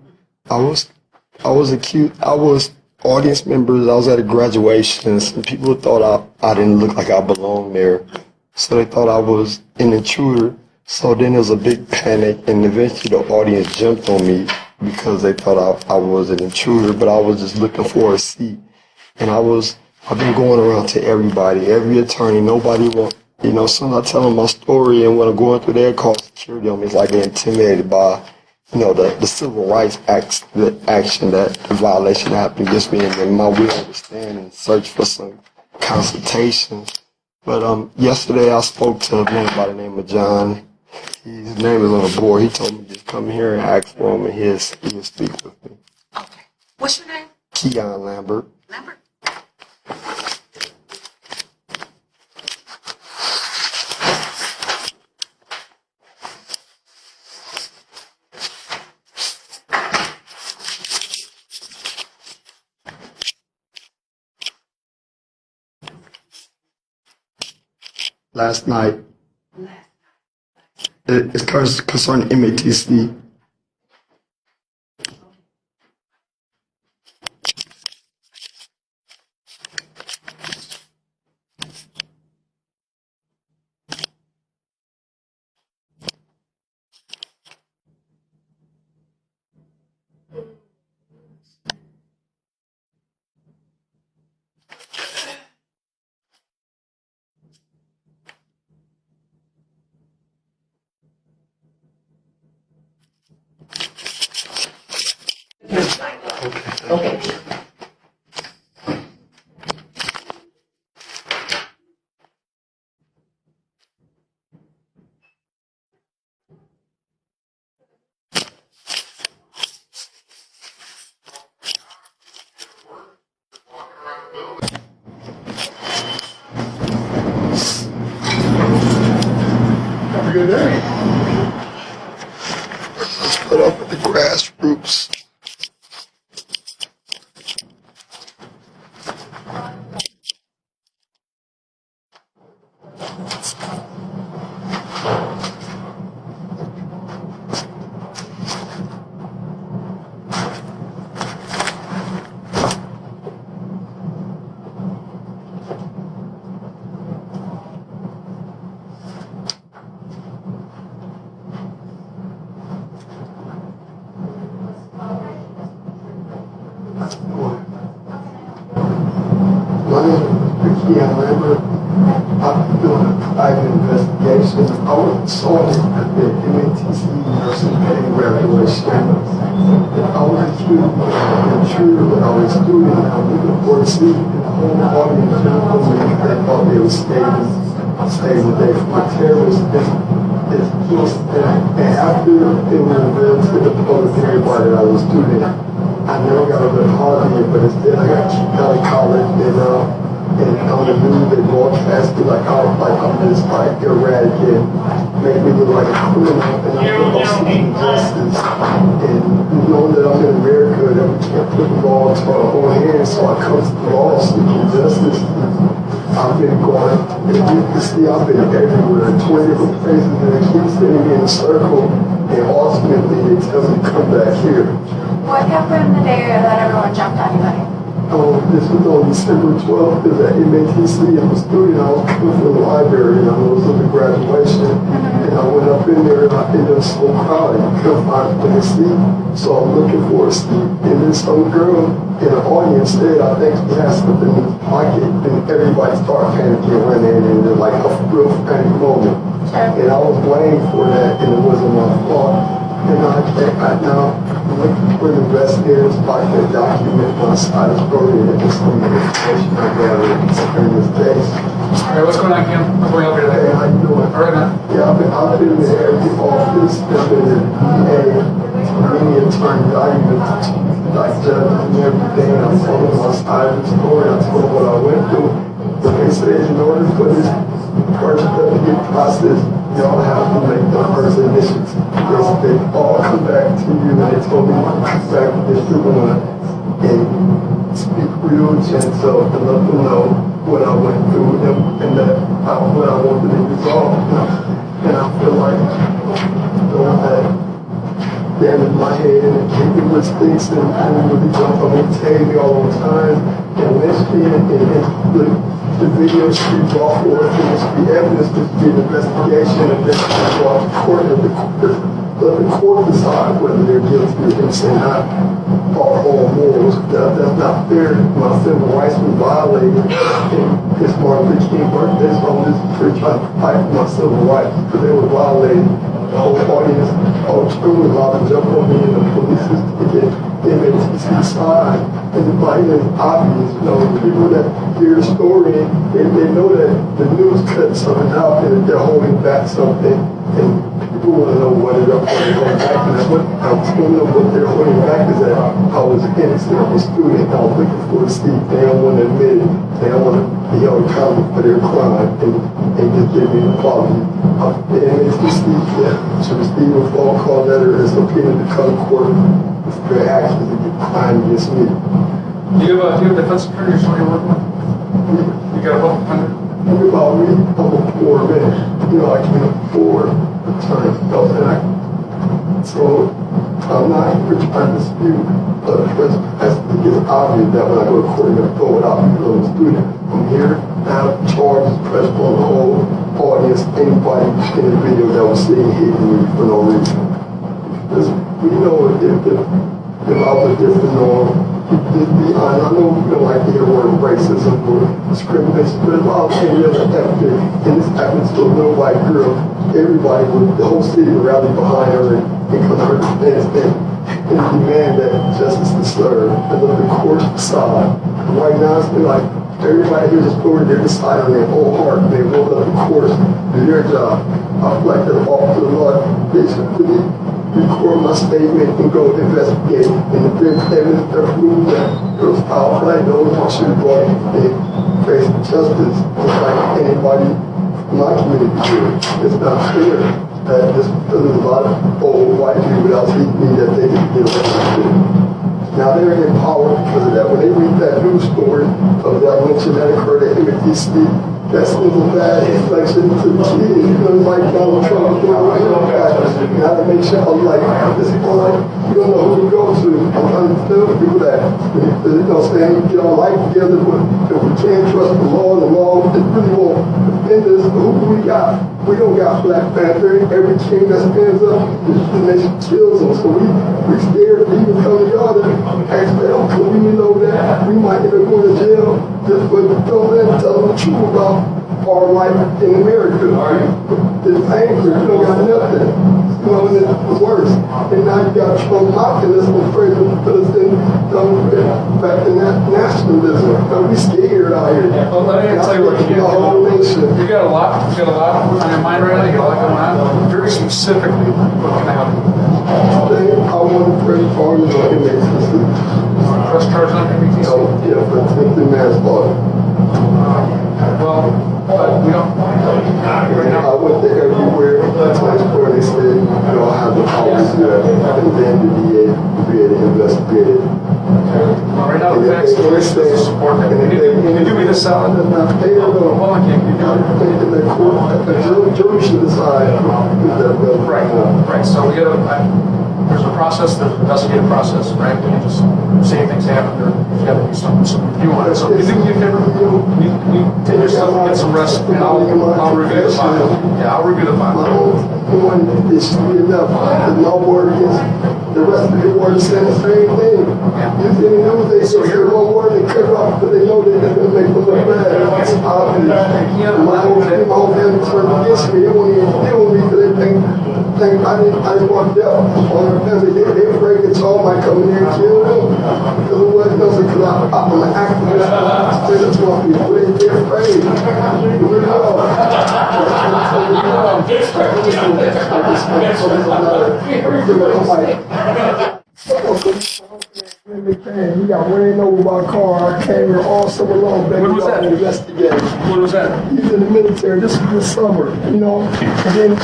I was accused, I was audience members, I was at a graduation, and some people thought I didn't look like I belonged there. So they thought I was an intruder. So then there was a big panic, and eventually the audience jumped on me because they thought I was an intruder, but I was just looking for a seat. And I've been going around to everybody, every attorney, nobody want, you know, as soon as I tell them my story and when I'm going through there, call security on me, it's like they're intimidated by, you know, the civil rights acts, the action, that the violation happened against me, and then my will to stand and search for some consultation. But yesterday I spoke to a man by the name of John. His name is on the board. He told me to just come here and ask for him, and he'll speak with me.
Okay. What's your name?
Keyon Lambert.
Lambert?
last night. It's concerning MATC.
Okay.
Have a good day. Let's put up with the grassroots. My name is Keyon Lambert. I've been doing a private investigation. I was assaulted at the MATC nursing pay graduation. I was accused of an intruder when I was a student. I was looking for a seat in the whole audience. They thought they were staying the day from a terrorist. And after it was revealed to the public and everybody that I was a student, I never got a good holiday, but instead I got kicked out of college, and on the news they broadcast it like I'm just like erratic and make me look like a criminal, and I feel like seeking justice. And knowing that I'm in America, that we can't put the law into our own hands, so I come to the law seeking justice. I've been going, and you can see I've been everywhere, 20 different places, and they keep sending me in a circle, and ultimately they tell me to come back here.
What happened the day that everyone jumped on you, buddy?
This was on December 12th. It was at MATC. I'm a student. I was coming from the library, and I was at the graduation. And I went up in there, and I ended up so crowded. I couldn't find a seat. So I'm looking for a seat. And then some girl in the audience said, I think he has something in his pocket. And everybody started panicking, running, and it was like a real panic moment. And I was blamed for that, and it wasn't my fault. And I now looking for the investigators like to document my side of the story and just some information I gathered in this case.
Alright, what's going on, Kim? I'm going over there.
Hey, how you doing?
Alright, man.
Yeah, I've been in every office, I've been in the DA, many attorneys, I even like judges and everything. I told them my side of the story, I told them what I went through. But they said in order for this person to get processed, y'all have to make the first initiative. They all come back to you, and they told me to come back to this one and speak real gentle and let them know what I went through and that what I wanted to resolve. And I feel like throwing that damage my head and keeping with sticks and really jump on me, tag me all the time, and lynching and the video should be brought forth, and there should be evidence, there should be an investigation, and then brought to court, and let the court decide whether they're guilty or innocent, not all morals. That's not fair. My civil rights were violated, and it's Martin Luther King birthday, so I'm just trying to fight for my civil rights, because they were violated. The whole audience, all the children were allowed to jump on me, and the police is to get MATC side. And it's like, it's obvious, you know, people that hear the story, they know that the news cut something out and they're holding back something, and people want to know what they're holding back. And that's what I'm telling them, what they're holding back is that I was innocent, I was a student, I was looking for a seat. They don't want to admit it. They don't want to be held accountable for their crime and just give me the quality. The MATC should receive a phone call letter and subpoena to come to court for their actions and get crime against me.
Do you have a defense attorney or somebody you're working with? You got a couple hundred?
think about me, I'm a poor man. I can't afford attorney. So I'm not here trying to dispute the trespass. It's obvious that when I go to court, I'm going to throw it out because I'm a student. I'm here to have charges pressed on the whole audience, anybody in the video that was sitting hitting me for no reason. Because we know if I was different norm, just be honest. I know we don't like to hear the word racism or discrimination, but if I was any other ethnic and this happened to a little white girl, everybody would, the whole city would rally behind her and come to her defense and demand that justice is served and let the court decide. Right now, it's been like everybody here just put their decide on their own heart. They won't let the courts do their job. I feel like the officer of the law, they should really record my statement and go investigate. And if there's evidence that proves that it was foul play, those should go and face justice just like anybody in my community did. It's not fair that just because there's a lot of old white people without teaching me that they can get away with it. Now they're in power because of that. When they read that news story of that lynching that occurred at MATC, that's a bad reflection to the kids. It's like Donald Trump doing right now. Now to make sure I'm like, this point, you don't know who to go to. I'm trying to tell people that. Saying we get our life together, but if we can't trust the law it really won't defend us. Who we got? We don't got Black Panther. Every king that stands up, the nation kills them. So we scared to even come to y'all to ask for help. So we know that we might end up going to jail just for tell them the truth about our life in America. It's angry. You don't got nothing. And it's worse. And now you got Trump mocking us and afraid to put us in back in that nationalism. We scared out here.
Well, let me tell you what you got a lot on your mind right now. You got a lot going on. Very specifically, what can I help you?
Today, I want to press charges on MATC.
Press charges on MATC?
Yeah, for attempted manslaughter.
Well, but we don't.
I went there everywhere. That's where they said, I have the power to do that. And then the DA will be able to investigate it.
Right now, the facts support that. Can you do me this solid?
They don't know.
Hold on, King.
In the court, the jury should decide.
Right. So we got there's a process, there's an investigative process, right? We can just say things happen, there's got to be some review on it. So you think you can take yourself and get some rest, and I'll review the file. Yeah, I'll review the file.
One is enough. There's no word against the rest of the word saying the same thing. You see the news, they say one word and cut it off, but they know they're going to make them look bad. It's obvious. My whole family turned against me. They won't even deal with me because they think I didn't want death on their family. They afraid that y'all might come in here and kill them. Because it wasn't nothing, because I'm an activist. They're people. They're afraid. He got ran over by a car. I came here all summer long, begging y'all to investigate.
What was that?
He's in the military. This was this summer, And then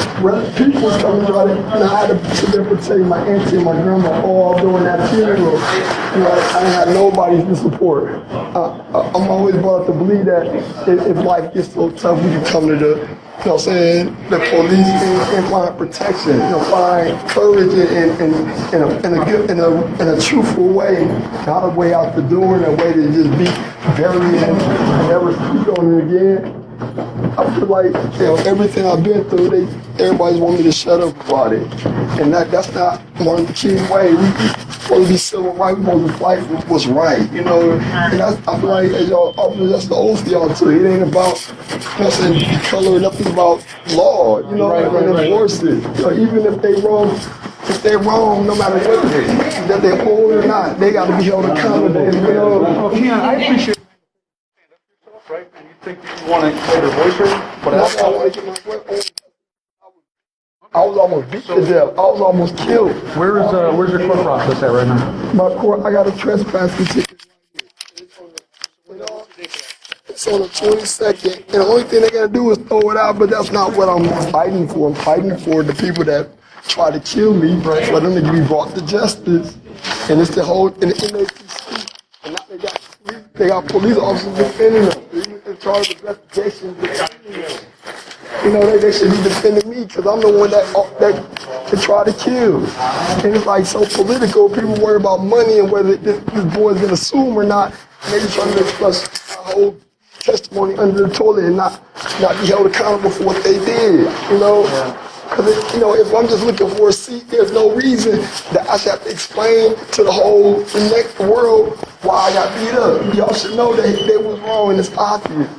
people was coming to and I had to sit there protect my auntie and my grandma all during that funeral. I didn't have nobody to support. I'm always brought up to believe that if life gets so tough, we can come to the police and find protection, find courage in a truthful way, not a way out the door, and a way to just be buried and never speak on it again. I feel like everything I've been through, everybody's want me to shut up about it, and that's not one of the key ways. We supposed to be civil rights, we supposed to fight for what's right, And I feel like as y'all officers, that's the oath y'all too. It ain't about color, nothing about law, and enforce it. Even if they wrong, no matter what that they're old or not, they got to be held accountable.
Keyon, I appreciate. Right? And you think you want to get your voice heard? But
I want to get my voice. I was almost beat to death. I was almost killed.
Where's your court process at right now?
My court, I got a trespassing ticket. It's on the 22nd, and the only thing they gotta do is throw it out. But that's not what I'm fighting for. I'm fighting for the people that try to kill me, for them to be brought to justice. And it's the whole in the MATC. And now they got police officers defending them. charge of investigation. You know, they should be defending me because I'm the one that tried to kill. And it's like so political. People worry about money and whether this boy's gonna sue him or not. And they just trying to flush my whole testimony under the toilet and not be held accountable for what they did. You know, because you know, if I'm just looking for a seat, there's no reason that I should have to explain to the next world why I got beat up. Y'all should know that they was wrong and it's obvious.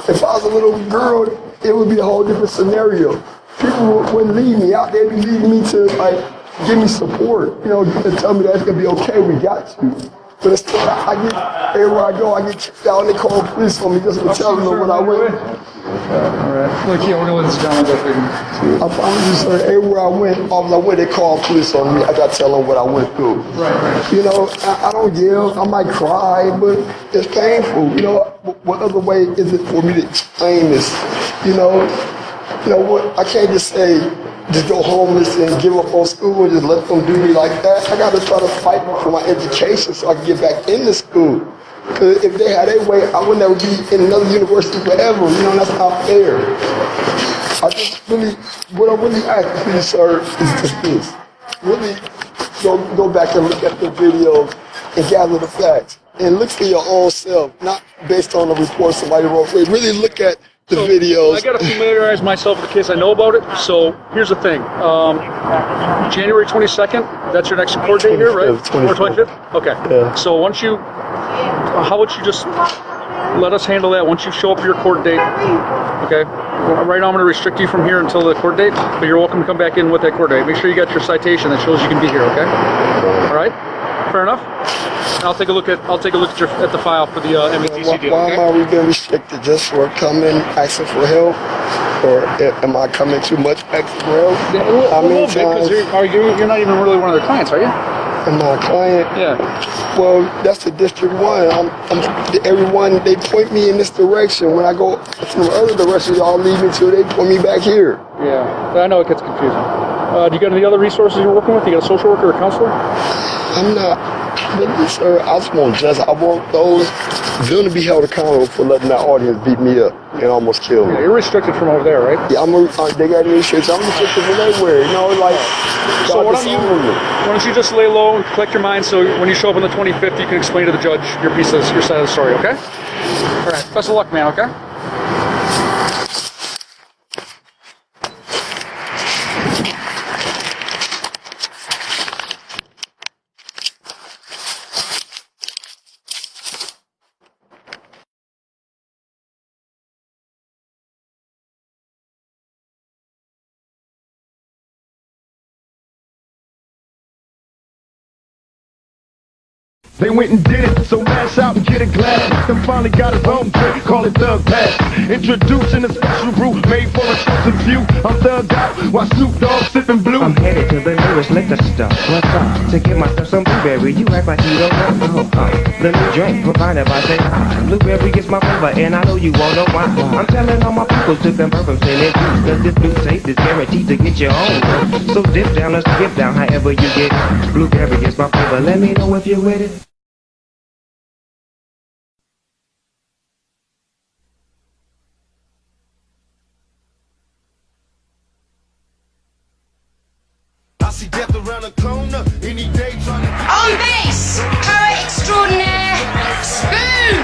If I was a little girl, it would be a whole different scenario. People wouldn't leave me out. They'd be leaving me to like give me support, you know, and tell me that it's gonna be okay. We got you. But instead, I get everywhere I go, I get kicked out and they call the police on me just for telling them what I went.
Alright. Look, yeah, we're gonna let this gentleman go through.
I promise you, sir, everywhere I went, they called police on me. I got to tell them what I went through.
Right.
You know, I don't yell, I might cry, but it's painful. You know, what other way is it for me to explain this? You know what? I can't just say, just go homeless and give up on school and just let them do me like that. I got to try to fight for my education so I can get back into school. Because if they had their way, I would never be in another university forever. You know, that's not fair. What I'm really asking you, sir, is just this. Really go back and look at the videos and gather the facts. And look for your own self, not based on the report somebody wrote. Really look at the videos.
I got to familiarize myself with the case. I know about it. So here's the thing. January 22nd, that's your next court date here, right? Or 25th? Okay.
Yeah.
So once you, how about you just let us handle that once you show up your court date, okay? Right now I'm going to restrict you from here until the court date, but you're welcome to come back in with that court date. Make sure you got your citation that shows you can be here, okay? All right? Fair enough? And I'll take a look at the file for the MATC deal.
Why am I being restricted just for coming asking for help, or am I coming too much asking for help?
Yeah, a little bit, because you're not even really one of their clients, are you?
Am I a client?
Yeah.
Well, that's the District 1. Everyone, they point me in this direction. When I go from the other direction, y'all lead me to, they point me back here.
Yeah, I know it gets confusing. Do you got any other resources you're working with? You got a social worker or a counselor?
I'm not. Really, sir, I just want justice. I want them to be held accountable for letting that audience beat me up and almost kill me.
Yeah, you're restricted from over there, right?
Yeah, they got me restricted. I'm restricted from everywhere. You know, like.
So why don't you just lay low and collect your mind, so when you show up on the 25th, you can explain to the judge your side of the story, okay? All right, best of luck, man, okay?
They went and did it, so mash out and get a glass. Them finally got his own drink, call it Thug Pass. Introducing a special brew made for a chosen few. I'm thugged out while Snoop Dogg sipping blue.
I'm headed to the nearest liquor store. What's up? To get myself some blueberry. You act like you don't know. The new drink provided by Say Blueberry is my flavor, and I know you won't know why. I'm telling all my people to convert from sin and juice, cause this blue taste is guaranteed to get your own. So dip down, let's get down, however you get. Blueberry is my flavor. Let me know if you're with it.
See death around the corner any day trying to
on bass, poet extraordinaire, Spoon.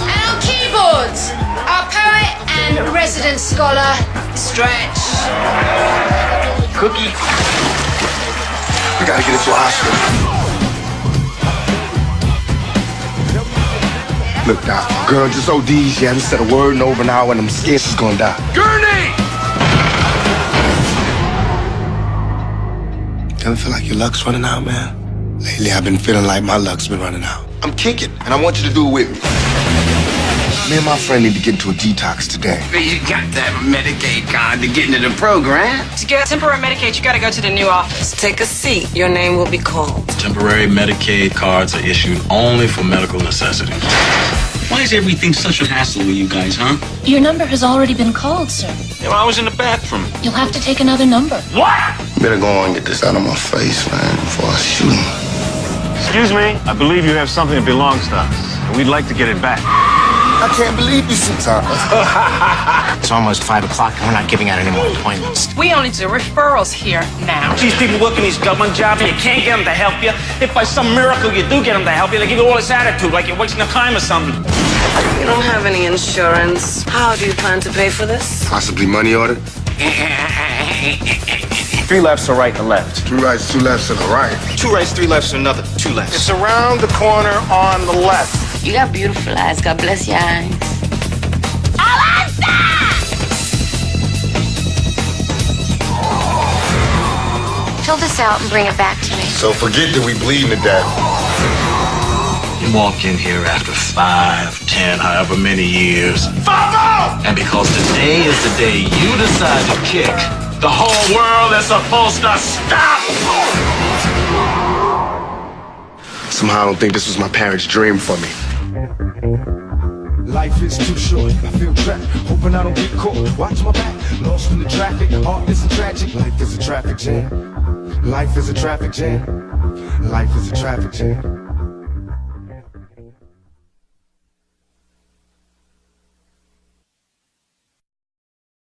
And on keyboards, our poet and resident scholar, Stretch.
Cookie. We gotta get it to a hospital. Look, Doc, girl just OD'd. She hasn't said a word in over an hour and I'm scared she's gonna die. Gurney! Ever feel like your luck's running out, man? Lately, I've been feeling like my luck's been running out. I'm kicking, and I want you to do it with me. Me and my friend need to get into a detox today.
You got that Medicaid card to get into the program.
To get temporary Medicaid, you gotta go to the new office. Take a seat. Your name will be called.
Temporary Medicaid cards are issued only for medical necessities. Why is everything such a hassle with you guys, huh?
Your number has already been called, sir.
Yeah, well, I was in the bathroom.
You'll have to take another number.
What?
Better go on and get this out of my face, man, before I shoot him.
Excuse me, I believe you have something that belongs to us.
We'd like to get it back.
I can't believe you sometimes.
It's almost 5 o'clock and we're not giving out any more appointments.
We only do referrals here now.
These people working these government jobs and you can't get them to help you. If by some miracle you do get them to help you, they give you all this attitude like you're wasting their time or something.
You don't have any insurance. How do you plan to pay for this?
Possibly money order.
3 lefts, a right, and a left.
2 rights, 2 lefts, and a right.
2 rights, 3 lefts, and another 2 lefts.
It's around the corner on the left.
You got beautiful eyes. God bless your eyes.
Fill this out and bring it back to me.
So forget that we bleeding to death.
You walk in here after 5, 10, however many years. And because today is the day you decide to kick, the whole world is supposed to stop!
Somehow I don't think this was my parents' dream for me.
Life is too short, I feel trapped, hoping I don't get caught. Watch my back, lost in the traffic. Art is tragic, life is a traffic jam. Life is a traffic jam. Life is a traffic jam.